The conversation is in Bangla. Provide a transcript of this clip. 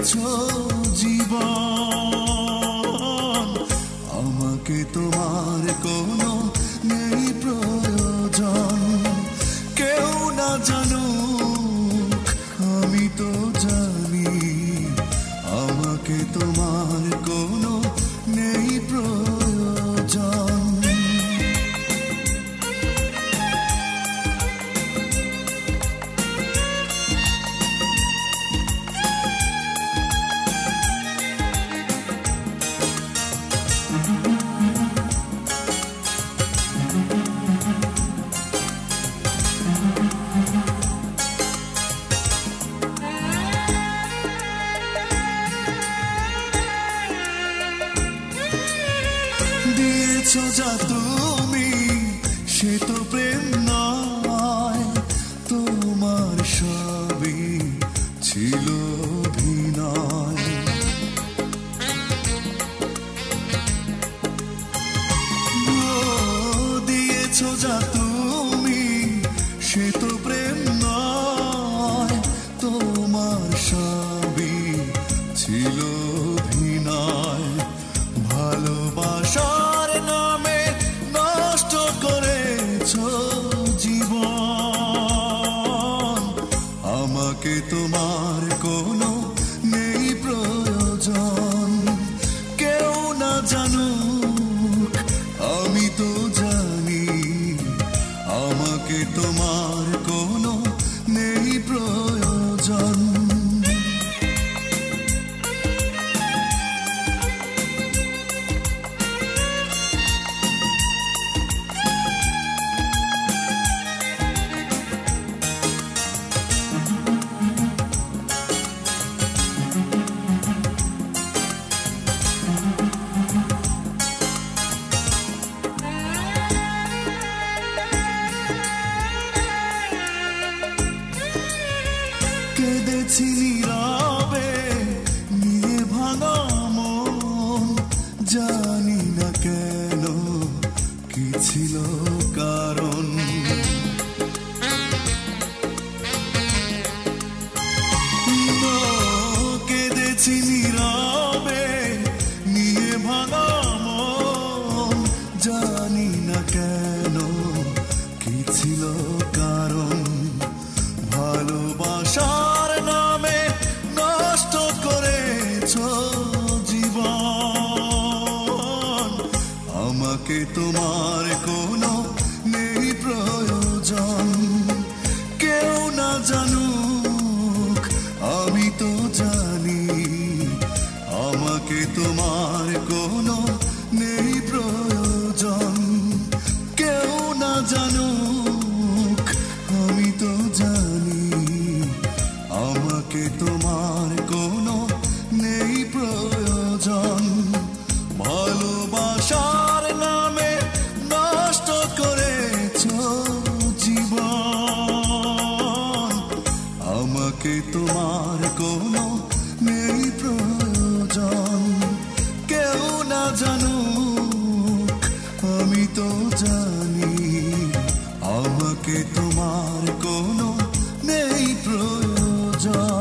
করেছো জীবন, আমাকে তোমার কোনো নেই প্রয়োজন। কেউ না জানুক আমি তো জানি, আমাকে তোমার কোনো নেই প্রয়োজন। দিয়েছো যা তুমি সে তো প্রেম নয়, তোমার সবই ছিল অভিনয়। দিয়েছো যা তুমি সে তো প্রেম নয়, তোমার সবই ছিল অভিনয়। ভালোবাসার নামে নষ্ট করেছো জীবন, আমাকে তোমার কোনো নেই প্রয়োজন। কেউ না জানুক আমি তো জানি, আমাকে তোমার কোনো নেই প্রয়োজন। কেঁদেছি নীরবে নিয়ে ভাঙা মন, জানি না কেন কি ছিল কারণ। কেঁদেছি নীরবে নিয়ে ভাঙা মন, জানি না কেন কি ছিল কারণ। ভালোবাসার নামে নষ্ট করেছো জীবন, আমাকে তোমার কোনো নেই প্রয়োজন। কেউ না জানুক আমি তো জানি, আমাকে তোমার কোনো নেই প্রয়োজন। কেউ না জানুক আমি তো জানি, আমাকে তোমার কোনো নেই প্রয়োজন। ভালোবাসার নামে নষ্ট করেছো জীবন, আমাকে তোমার কোনো নেই প্রয়োজন। কেউ না জানুক আমি তো জানি, আমাকে তোমার কোনো নেই প্রয়োজন।